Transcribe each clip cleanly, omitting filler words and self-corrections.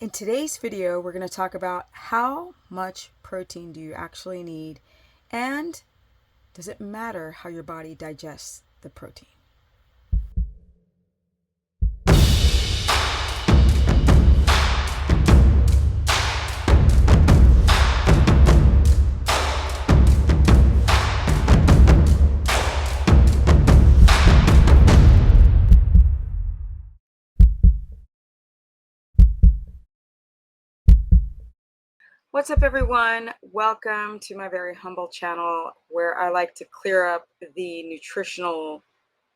In today's video, we're going to talk about how much protein do you actually need, and does it matter how your body digests the protein? What's up, everyone? Welcome to my very humble channel where I like to clear up the nutritional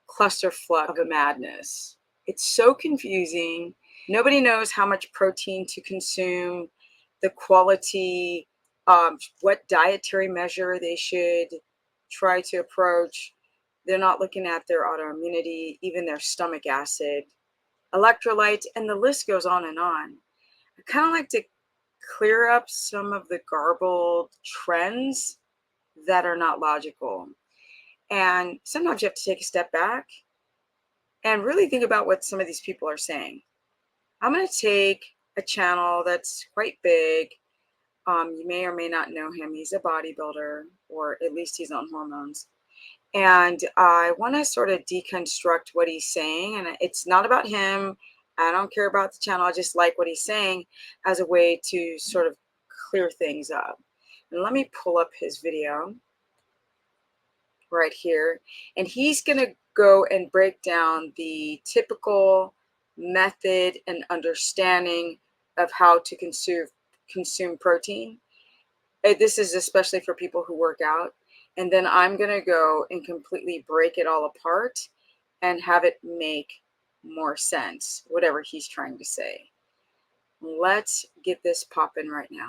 clusterfuck of madness. It's so confusing. Nobody knows how much protein to consume, the quality, what dietary measure they should try to approach. They're not looking at their autoimmunity, even their stomach acid, electrolytes, and the list goes on and on. I kind of like to clear up some of the garbled trends that are not logical. And sometimes you have to take a step back and really think about what some of these people are saying. I'm going to take a channel that's quite big. You may or may not know him. He's a bodybuilder, or at least he's on hormones. And I want to sort of deconstruct what he's saying. And it's not about him. I don't care about the channel. I just like what he's saying as a way to sort of clear things up. And let me pull up his video right here. And he's going to go and break down the typical method and understanding of how to consume protein. This is especially for people who work out. And then I'm going to go and completely break it all apart and have it make more sense, whatever he's trying to say. Let's get this popping right now.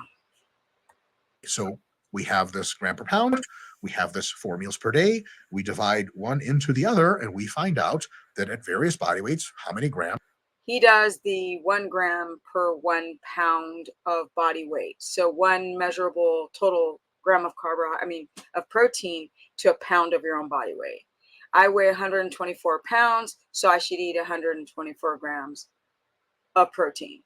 So we have this gram per pound, we have this 4 meals per day, we divide one into the other, and we find out that at various body weights, how many grams. He does the 1 gram per 1 pound of body weight. So 1 measurable total gram of of protein to a pound of your own body weight. I weigh 124 pounds, so I should eat 124 grams of protein.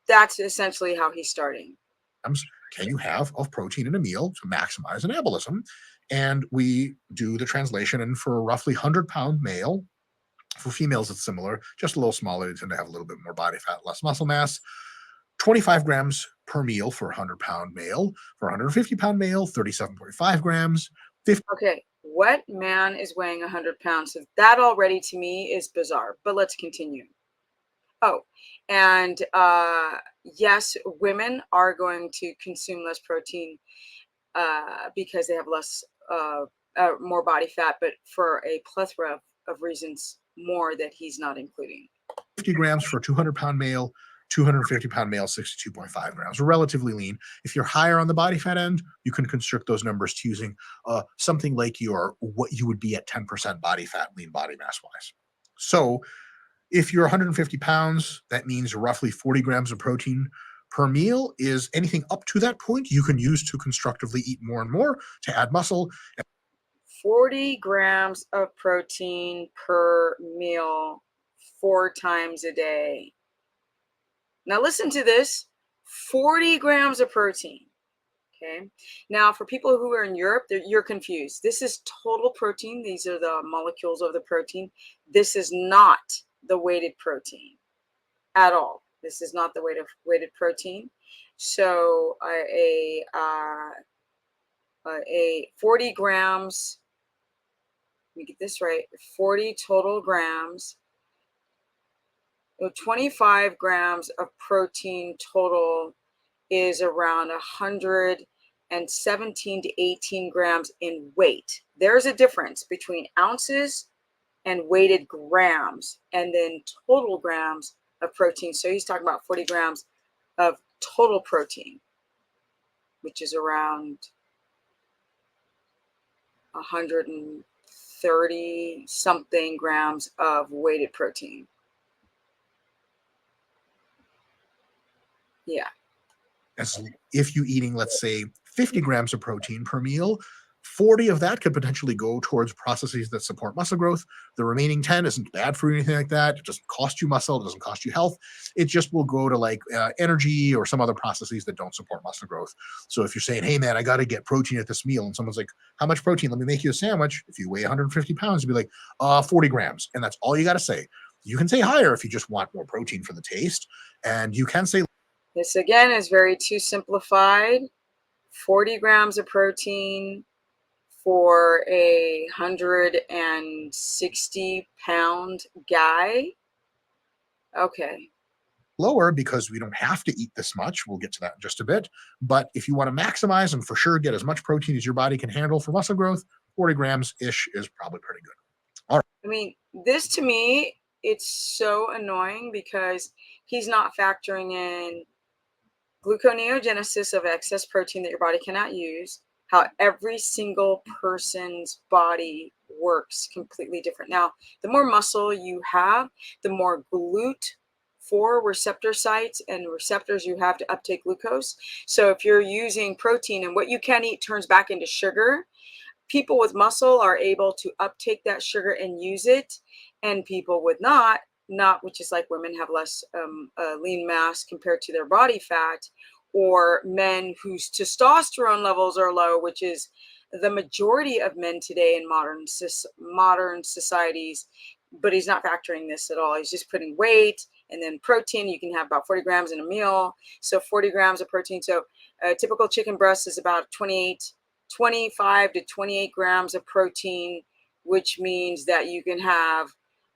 That's essentially how he's starting. Can you have of protein in a meal to maximize anabolism? And we do the translation, and for a roughly 100-pound male, for females it's similar, just a little smaller. They tend to have a little bit more body fat, less muscle mass. 25 grams per meal for a 100-pound male. For a 150-pound male, 37.5 grams. Okay, what man is weighing 100 pounds? So that already to me is bizarre, but let's continue. Oh, and yes, women are going to consume less protein because they have more body fat, but for a plethora of reasons more that he's not including. 50 grams for a 200-pound male, 250-pound male, 62.5 grams. We're relatively lean. If you're higher on the body fat end, you can constrict those numbers to using something like what you would be at 10% body fat, lean body mass wise. So if you're 150 pounds, that means roughly 40 grams of protein per meal. Is anything up to that point you can use to constructively eat more and more to add muscle. 40 grams of protein per meal 4 times a day. Now listen to this, 40 grams of protein. Okay. Now for people who are in Europe, you're confused. This is total protein. These are the molecules of the protein. This is not the weighted protein at all. This is not the weighted protein. So a 40 grams, let me get this right, 40 total grams, 25 grams of protein total is around 117 to 18 grams in weight. There's a difference between ounces and weighted grams, and then total grams of protein. So he's talking about 40 grams of total protein, which is around 130 something grams of weighted protein. Yeah. As if you're eating, let's say, 50 grams of protein per meal, 40 of that could potentially go towards processes that support muscle growth. The remaining 10 isn't bad for anything like that. It doesn't cost you muscle. It doesn't cost you health. It just will go to like energy or some other processes that don't support muscle growth. So if you're saying, hey, man, I got to get protein at this meal, and someone's like, how much protein? Let me make you a sandwich. If you weigh 150 pounds, you'd be like, 40 grams. And that's all you got to say. You can say higher if you just want more protein for the taste. And you can say, this again is very too simplified. 40 grams of protein for a 160-pound guy. Okay. lower because we don't have to eat this much. We'll get to that in just a bit. But if you want to maximize and for sure get as much protein as your body can handle for muscle growth, 40 grams ish is probably pretty good. All right. I mean, this to me, it's so annoying because he's not factoring in gluconeogenesis of excess protein that your body cannot use, how every single person's body works completely different. Now, the more muscle you have, the more GLUT4 receptor sites and receptors you have to uptake glucose. So if you're using protein and what you can eat turns back into sugar, people with muscle are able to uptake that sugar and use it, and people with not, which is like women have less lean mass compared to their body fat, or men whose testosterone levels are low, which is the majority of men today in modern societies. But he's not factoring this at all. He's just putting weight and then protein. You can have about 40 grams in a meal, so 40 grams of protein. So a typical chicken breast is about 25 to 28 grams of protein, which means that you can have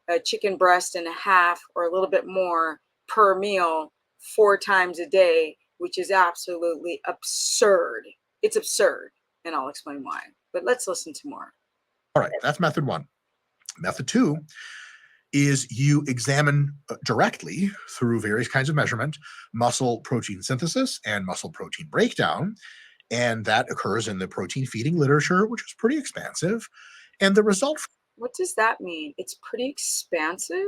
a chicken breast and a half or a little bit more per meal 4 times a day, which is absolutely absurd. It's absurd, and I'll explain why. But let's listen to more. All right. That's method one. Method two is you examine directly through various kinds of measurement muscle protein synthesis and muscle protein breakdown. And that occurs in the protein feeding literature, which is pretty expansive. And the result. What does that mean? It's pretty expansive?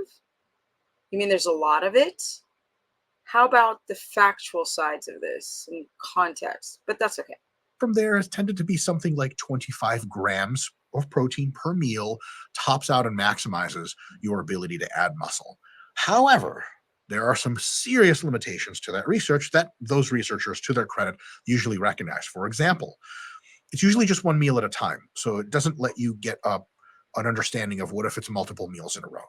You mean there's a lot of it? How about the factual sides of this and context? But that's okay. From there has tended to be something like 25 grams of protein per meal, tops out and maximizes your ability to add muscle. However, there are some serious limitations to that research that those researchers, to their credit, usually recognize. For example, it's usually just one meal at a time. So it doesn't let you get an understanding of what if it's multiple meals in a row.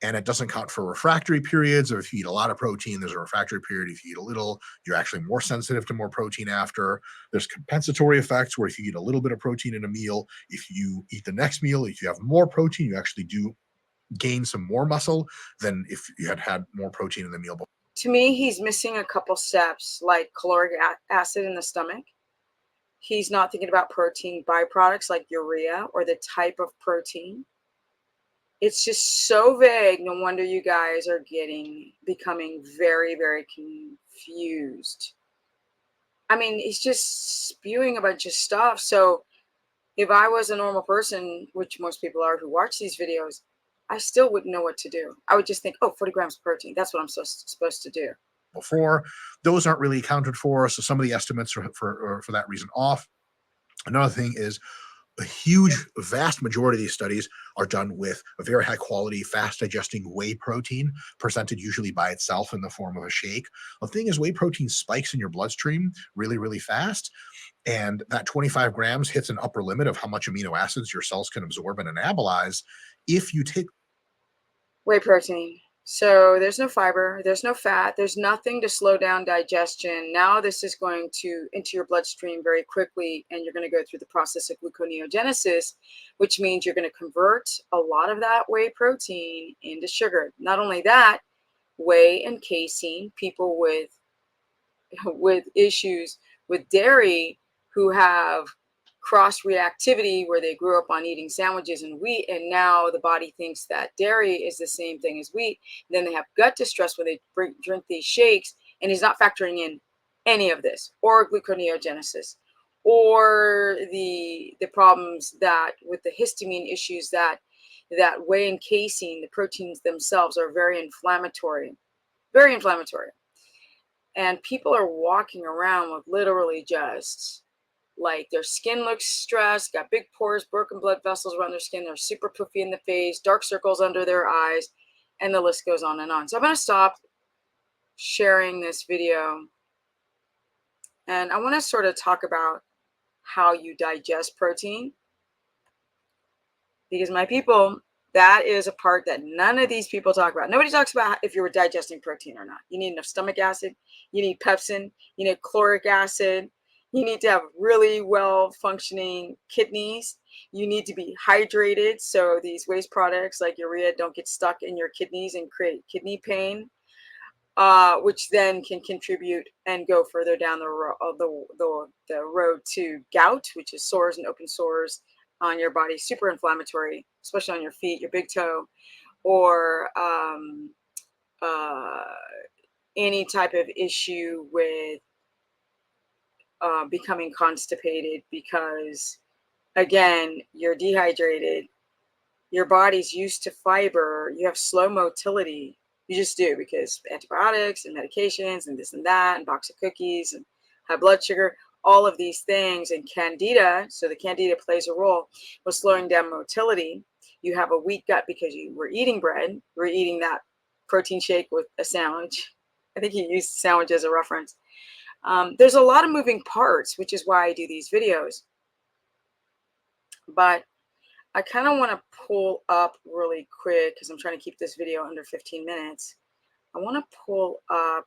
And it doesn't count for refractory periods. Or if you eat a lot of protein, there's a refractory period. If you eat a little, you're actually more sensitive to more protein after. There's compensatory effects where if you eat a little bit of protein in a meal, if you eat the next meal, if you have more protein, you actually do gain some more muscle than if you had had more protein in the meal before. To me, he's missing a couple steps, like caloric acid in the stomach. He's not thinking about protein byproducts like urea or the type of protein. It's just so vague. No wonder you guys are becoming very, very confused. I mean, he's just spewing a bunch of stuff. So if I was a normal person, which most people are who watch these videos, I still wouldn't know what to do. I would just think, oh, 40 grams of protein. That's what I'm supposed to do. Before, those aren't really accounted for. So some of the estimates are for that reason off. Another thing is a huge, vast majority of these studies are done with a very high quality, fast digesting whey protein, presented usually by itself in the form of a shake. The thing is, whey protein spikes in your bloodstream really, really fast. And that 25 grams hits an upper limit of how much amino acids your cells can absorb and anabolize. If you take whey protein. So there's no fiber, there's no fat, there's nothing to slow down digestion. Now this is going to into your bloodstream very quickly, and you're going to go through the process of gluconeogenesis, which means you're going to convert a lot of that whey protein into sugar. Not only that, whey and casein, people with issues with dairy who have cross reactivity where they grew up on eating sandwiches and wheat, and now the body thinks that dairy is the same thing as wheat. And then they have gut distress when they drink these shakes, and he's not factoring in any of this, or gluconeogenesis, or the problems that with the histamine issues that whey and casein, the proteins themselves, are very inflammatory, very inflammatory. And people are walking around with literally just like their skin looks stressed, got big pores, broken blood vessels around their skin. They're super poofy in the face, dark circles under their eyes, and the list goes on and on. So I'm going to stop sharing this video, and I want to sort of talk about how you digest protein, because my people, that is a part that none of these people talk about. Nobody talks about if you were digesting protein or not. You need enough stomach acid, you need pepsin, you need chloric acid, you need to have really well functioning kidneys, you need to be hydrated so these waste products like urea don't get stuck in your kidneys and create kidney pain, which then can contribute and go further down the road to gout, which is sores and open sores on your body, super inflammatory, especially on your feet, your big toe, or uh, any type of issue with becoming constipated because, again, you're dehydrated. Your body's used to fiber. You have slow motility. You just do, because antibiotics and medications and this and that and box of cookies and high blood sugar, all of these things, and candida. So the candida plays a role with slowing down motility. You have a weak gut because you were eating bread. You were eating that protein shake with a sandwich. I think he used sandwich as a reference. There's a lot of moving parts, which is why I do these videos. But I kind of want to pull up really quick, because I'm trying to keep this video under 15 minutes. I want to pull up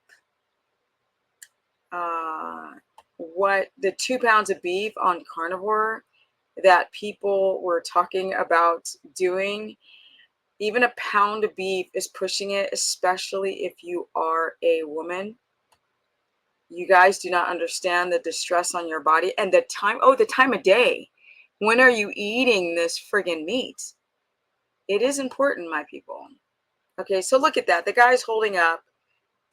what the 2 pounds of beef on Carnivore that people were talking about doing. Even a pound of beef is pushing it, especially if you are a woman. You guys do not understand the distress on your body and the time. Oh, the time of day. When are you eating this friggin' meat? It is important, my people. Okay, so look at that. The guy's holding up.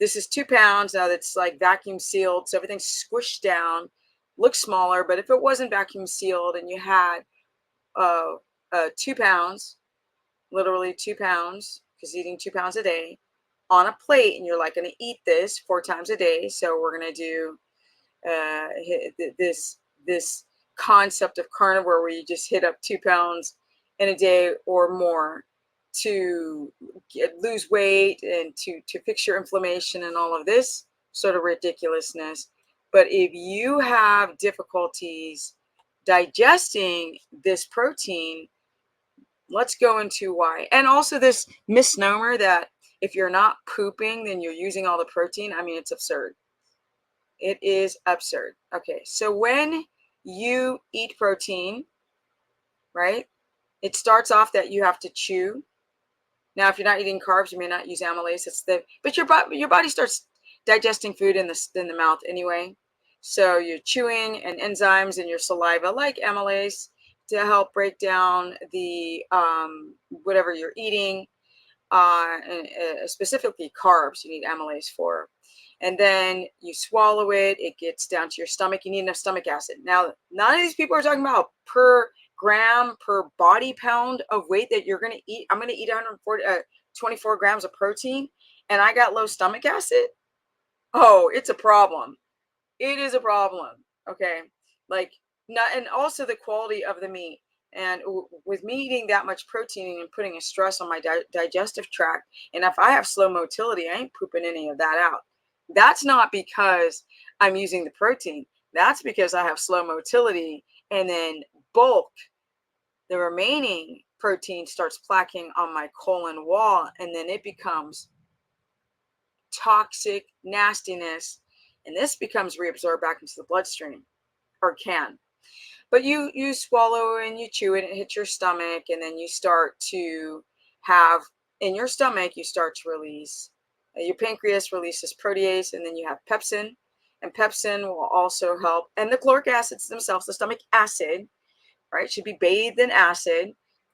This is 2 pounds now. That's like vacuum sealed, so everything's squished down. Looks smaller, but if it wasn't vacuum sealed and you had 2 pounds, literally 2 pounds, because eating 2 pounds a day on a plate, and you're like going to eat this 4 times a day. So we're going to do this concept of carnivore where you just hit up 2 pounds in a day or more to lose weight and to fix your inflammation and all of this sort of ridiculousness. But if you have difficulties digesting this protein, let's go into why. And also this misnomer that if you're not pooping, then you're using all the protein. I mean, it's absurd. It is absurd. Okay, so when you eat protein, right, it starts off that you have to chew. Now, if you're not eating carbs, you may not use amylase. But your body starts digesting food in the mouth anyway. So you're chewing, and enzymes in your saliva, like amylase, to help break down the whatever you're eating, and specifically carbs. You need amylase for. And then you swallow it. It gets down to your stomach. You need enough stomach acid. Now, none of these people are talking about per gram per body pound of weight that you're going to eat. I'm going to eat 24 grams of protein, and I got low stomach acid. Oh, it's a problem. It is a problem. Okay. Like, not, and also the quality of the meat. And with me eating that much protein and putting a stress on my digestive tract, and if I have slow motility, I ain't pooping any of that out. That's not because I'm using the protein. That's because I have slow motility, and then bulk, the remaining protein, starts plaquing on my colon wall, and then it becomes toxic nastiness, and this becomes reabsorbed back into the bloodstream, or can. But you swallow and you chew it, and it hits your stomach, and then you start to have, in your stomach, you start to release, your pancreas releases protease, and then you have pepsin, and pepsin will also help, and the caloric acids themselves, the stomach acid, right, should be bathed in acid,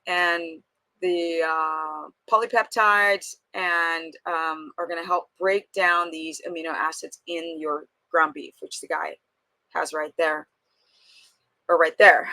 and the polypeptides and are going to help break down these amino acids in your ground beef, which the guy has right there, or right there.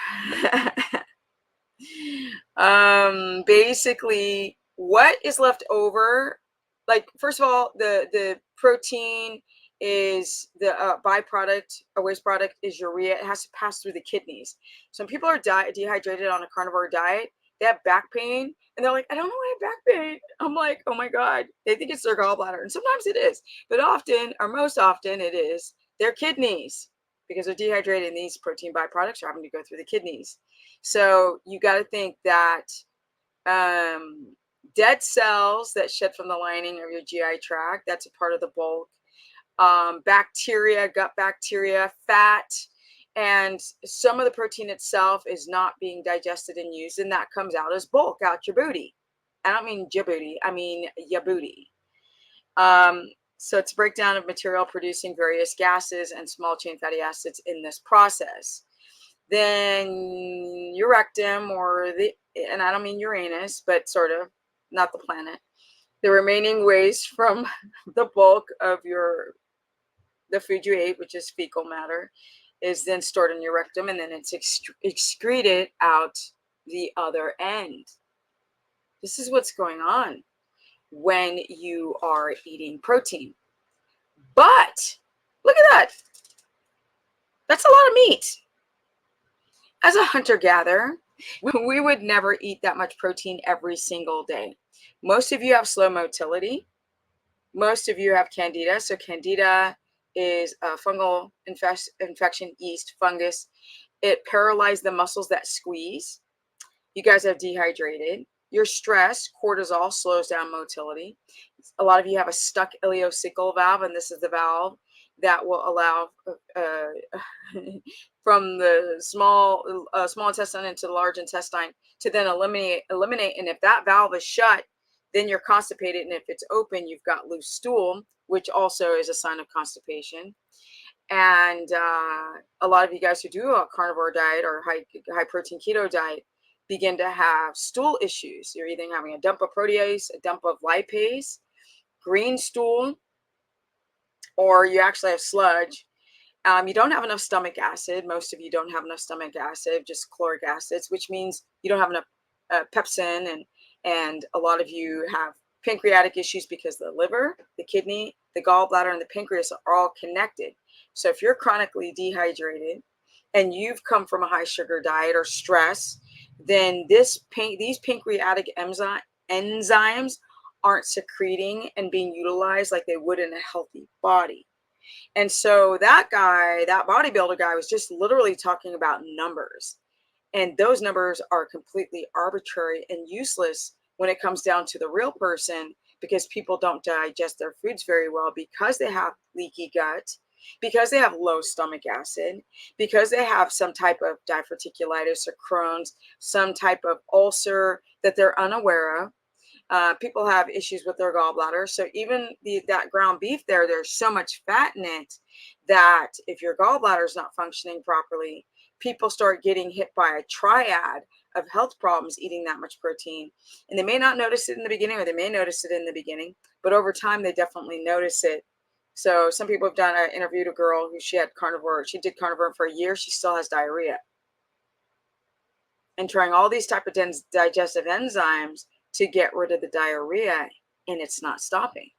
Basically, what is left over, like, first of all, the protein is the byproduct, a waste product is urea. It has to pass through the kidneys. So when people are dehydrated on a carnivore diet, they have back pain and they're like, I don't know why I have back pain. I'm like, oh my God, they think it's their gallbladder. And sometimes it is, but often, or most often, it is their kidneys, because they're dehydrated and these protein byproducts are having to go through the kidneys. So you got to think that um, dead cells that shed from the lining of your GI tract, that's a part of the bulk. Bacteria, gut bacteria, fat, and some of the protein itself is not being digested and used, and that comes out as bulk out your booty. I don't mean your booty, I mean your booty. So it's a breakdown of material producing various gases and small chain fatty acids in this process. Then your rectum, or and I don't mean Uranus, but sort of, not the planet. The remaining waste from the bulk of the food you ate, which is fecal matter, is then stored in your rectum, and then it's excreted out the other end. This is what's going on when you are eating protein. But look at that. That's a lot of meat. As a hunter-gatherer, we would never eat that much protein every single day. Most of you have slow motility. Most of you have candida. So candida is a fungal infection, yeast, fungus. It paralyzed the muscles that squeeze. You guys have dehydrated. Your stress, cortisol, slows down motility. A lot of you have a stuck ileocecal valve, and this is the valve that will allow from the small intestine into the large intestine to then eliminate. And if that valve is shut, then you're constipated. And if it's open, you've got loose stool, which also is a sign of constipation. And a lot of you guys who do a carnivore diet or high protein keto diet begin to have stool issues. You're either having a dump of protease, a dump of lipase, green stool, or you actually have sludge. You don't have enough stomach acid. Most of you don't have enough stomach acid, just chloric acids, which means you don't have enough pepsin, and a lot of you have pancreatic issues because the liver, the kidney, the gallbladder, and the pancreas are all connected. So if you're chronically dehydrated and you've come from a high sugar diet or stress, then these pancreatic enzymes aren't secreting and being utilized like they would in a healthy body. And so that bodybuilder guy, was just literally talking about numbers. And those numbers are completely arbitrary and useless when it comes down to the real person, because people don't digest their foods very well because they have leaky gut, because they have low stomach acid, because they have some type of diverticulitis or Crohn's, some type of ulcer that they're unaware of. People have issues with their gallbladder. So even that ground beef there's so much fat in it that if your gallbladder is not functioning properly, people start getting hit by a triad of health problems eating that much protein. And they may not notice it in the beginning, or they may notice it in the beginning, but over time they definitely notice it. So some people have done, I interviewed a girl who she did carnivore for a year. She still has diarrhea. And trying all these type of digestive enzymes to get rid of the diarrhea, and it's not stopping.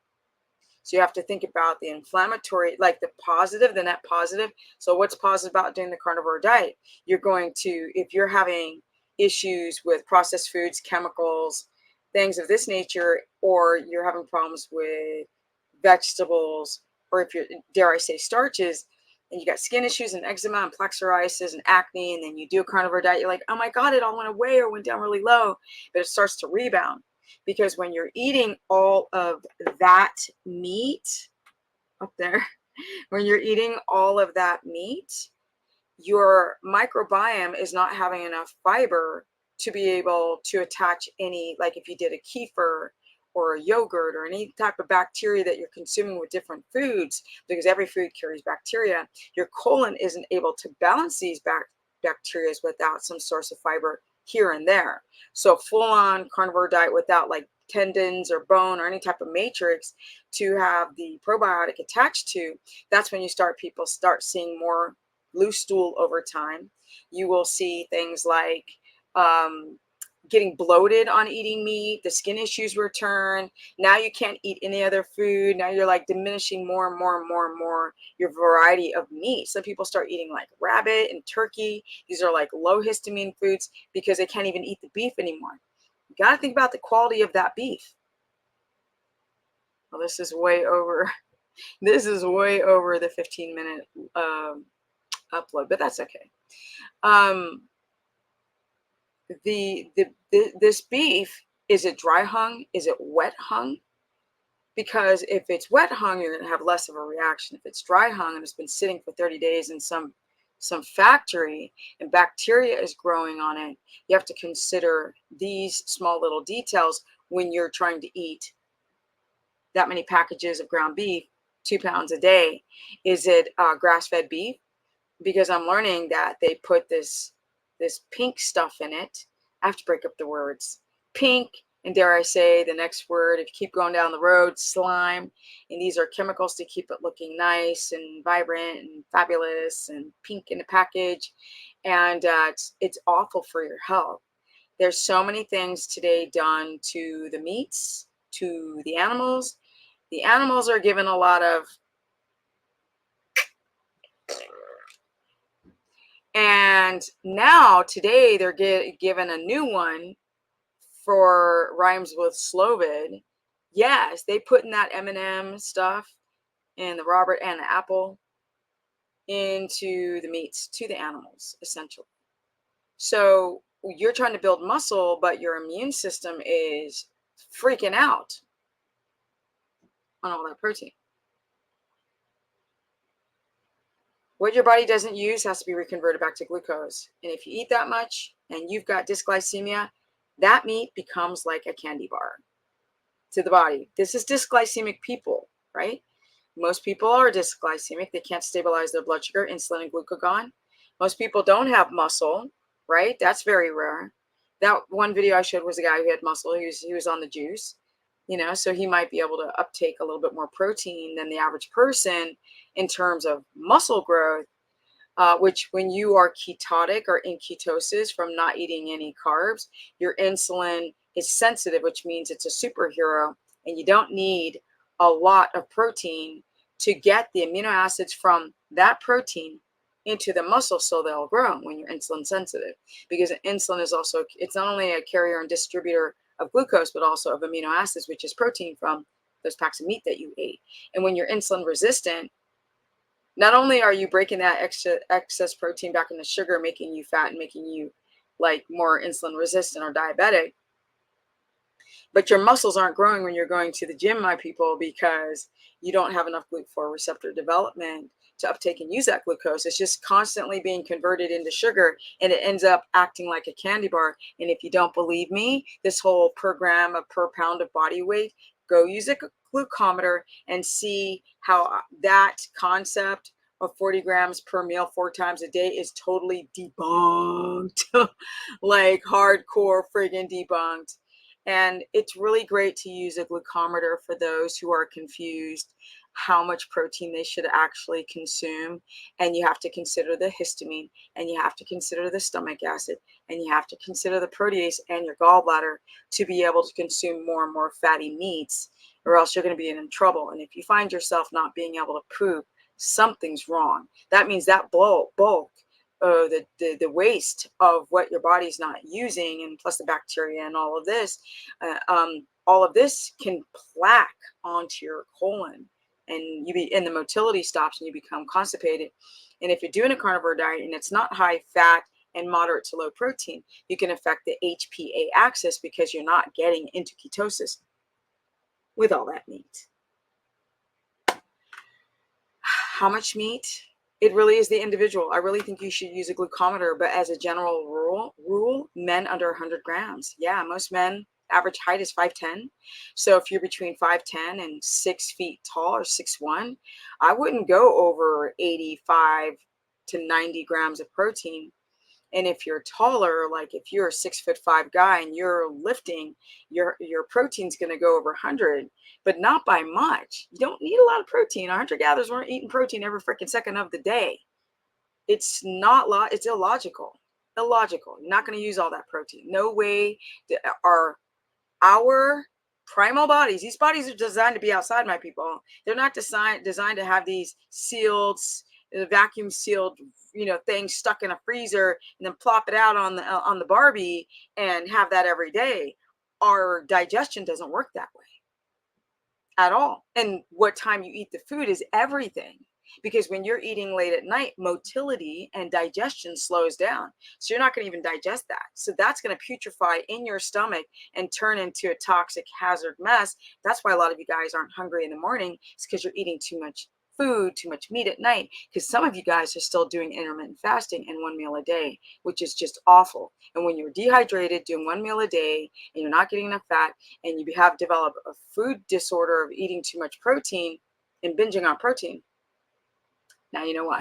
So you have to think about the inflammatory, like the positive, the net positive. So what's positive about doing the carnivore diet? You're going to, if you're having issues with processed foods, chemicals, things of this nature, or you're having problems with vegetables, or if you're, dare I say, starches, and you got skin issues and eczema and plaque psoriasis and acne, and then you do a carnivore diet, you're like, oh my God, it all went away or went down really low, but it starts to rebound. Because when you're eating all of that meat up there, when you're eating all of that meat, your microbiome is not having enough fiber to be able to attach any, like if you did a kefir or a yogurt or any type of bacteria that you're consuming with different foods, because every food carries bacteria, your colon isn't able to balance these bacteria without some source of fiber here and there. So full-on carnivore diet without like tendons or bone or any type of matrix to have the probiotic attached to, that's when people start seeing more loose stool over time. You will see things like getting bloated on eating meat, the skin issues return. Now you can't eat any other food. Now you're like diminishing more and more and more and more your variety of meat. Some people start eating like rabbit and turkey. These are like low histamine foods because they can't even eat the beef anymore. You got to think about the quality of that beef. Well, this is way over. This is way over the 15-minute upload, but that's okay. This beef, is it dry hung? Is it wet hung? Because if it's wet hung, you're going to have less of a reaction. If it's dry hung and it's been sitting for 30 days in some factory and bacteria is growing on it, you have to consider these small little details when you're trying to eat that many packages of ground beef, 2 pounds a day. Is it grass-fed beef? Because I'm learning that they put this pink stuff in it. I have to break up the words. Pink, and dare I say the next word, if you keep going down the road, slime. And these are chemicals to keep it looking nice and vibrant and fabulous and pink in the package. And it's awful for your health. There's so many things today done to the meats, to the animals. The animals are given a lot of, and now today they're given a new one for rhymes with Slovid. Yes, they put in that M&M stuff and the Robert and the apple into the meats, to the animals, essentially. So you're trying to build muscle, but your immune system is freaking out on all that protein. What your body doesn't use has to be reconverted back to glucose. And if you eat that much and you've got dysglycemia, that meat becomes like a candy bar to the body. This is dysglycemic people, right? Most people are dysglycemic. They can't stabilize their blood sugar, insulin and glucagon. Most people don't have muscle, right? That's very rare. That one video I showed was a guy who had muscle. He was on the juice, so he might be able to uptake a little bit more protein than the average person in terms of muscle growth, which when you are ketotic or in ketosis from not eating any carbs, your insulin is sensitive, which means it's a superhero, and you don't need a lot of protein to get the amino acids from that protein into the muscle so they'll grow when you're insulin sensitive. Because insulin is also, it's not only a carrier and distributor of glucose, but also of amino acids, which is protein from those packs of meat that you ate. And when you're insulin resistant, not only are you breaking that excess protein back into sugar, making you fat and making you like more insulin resistant or diabetic, but your muscles aren't growing when you're going to the gym, my people, because you don't have enough GLUT4 receptor development to uptake and use that glucose. It's just constantly being converted into sugar, and it ends up acting like a candy bar. And if you don't believe me, this whole per gram of per pound of body weight, go use a glucometer and see how that concept of 40 grams per meal 4 times a day is totally debunked. Like hardcore friggin' debunked. And it's really great to use a glucometer for those who are confused how much protein they should actually consume. And you have to consider the histamine, and you have to consider the stomach acid, and you have to consider the protease and your gallbladder to be able to consume more and more fatty meats, or else you're going to be in trouble. And if you find yourself not being able to poop, something's wrong. That means that bulk the waste of what your body's not using, and plus the bacteria and all of this can plaque onto your colon, and the motility stops and you become constipated. And if you're doing a carnivore diet and it's not high fat and moderate to low protein, you can affect the HPA axis because you're not getting into ketosis with all that meat. How much meat? It really is the individual. I really think you should use a glucometer, but as a general rule, men under 100 grams. Yeah, most men, average height is 5'10". So if you're between 5'10" and 6 feet tall or 6'1", I wouldn't go over 85 to 90 grams of protein. And if you're taller, like if you're a 6'5" guy and you're lifting, your protein's going to go over 100, but not by much. You don't need a lot of protein. Our hunter-gatherers weren't eating protein every freaking second of the day. It's not it's illogical. Illogical. You're not going to use all that protein. No way. Our primal bodies, these bodies are designed to be outside, my people. They're not designed to have these sealed, vacuum sealed, things stuck in a freezer and then plop it out on the Barbie and have that every day. Our digestion doesn't work that way at all. And what time you eat the food is everything. Because when you're eating late at night, motility and digestion slows down. So you're not going to even digest that. So that's going to putrefy in your stomach and turn into a toxic hazard mess. That's why a lot of you guys aren't hungry in the morning. It's because you're eating too much food, too much meat at night. Because some of you guys are still doing intermittent fasting and 1 meal a day, which is just awful. And when you're dehydrated, doing 1 meal a day, and you're not getting enough fat, and you have developed a food disorder of eating too much protein and binging on protein, now you know why.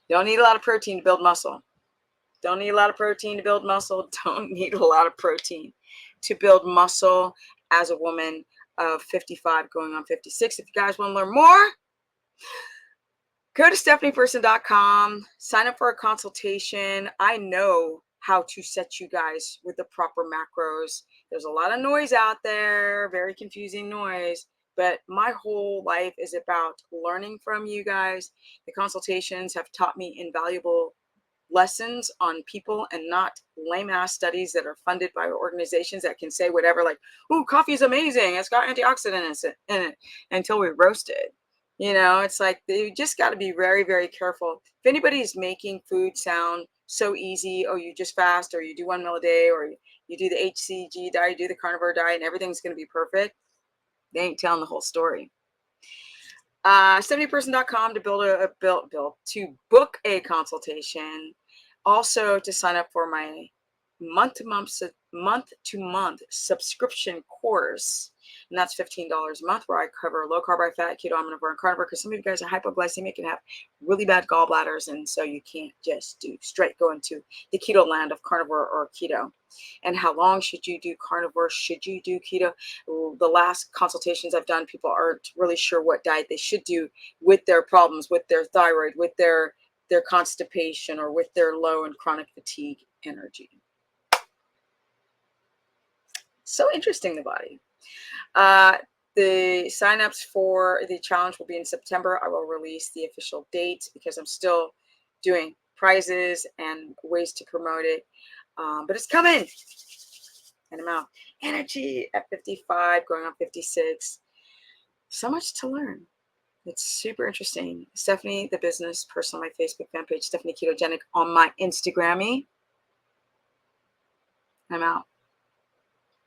You don't need a lot of protein to build muscle. Don't need a lot of protein to build muscle. Don't need a lot of protein to build muscle as a woman of 55 going on 56. If you guys want to learn more, go to stephanieperson.com, sign up for a consultation. I know how to set you guys with the proper macros. There's a lot of noise out there, very confusing noise, but my whole life is about learning from you guys. The consultations have taught me invaluable lessons on people and not lame ass studies that are funded by organizations that can say whatever, like, "Ooh, coffee is amazing. It's got antioxidants in it," until we roast it. It's like you just got to be very, very careful. If anybody's making food sound so easy, oh, you just fast, or you do 1 meal a day, or you do the HCG diet, you do the carnivore diet, and everything's going to be perfect, they ain't telling the whole story. 70person.com to to book a consultation. Also to sign up for my month to month subscription course. And that's $15 a month, where I cover low carb, high fat, keto, omnivore, and carnivore, because some of you guys are hypoglycemic and have really bad gallbladders. And so you can't just do straight go into the keto land of carnivore or keto. And how long should you do carnivore? Should you do keto? The last consultations I've done, people aren't really sure what diet they should do with their problems, with their thyroid, with their constipation, or with their low and chronic fatigue energy. So interesting, the body. The signups for the challenge will be in September. I will release the official date because I'm still doing prizes and ways to promote it. But it's coming. And I'm out. Energy at 55, going on 56. So much to learn. It's super interesting. Stephanie, the business person on my Facebook fan page, Stephanie Ketogenic on my Instagrammy. I'm out.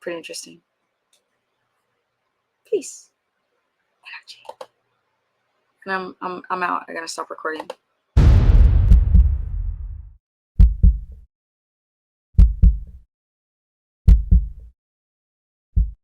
Pretty interesting. Peace. Energy. And I'm out. I gotta stop recording.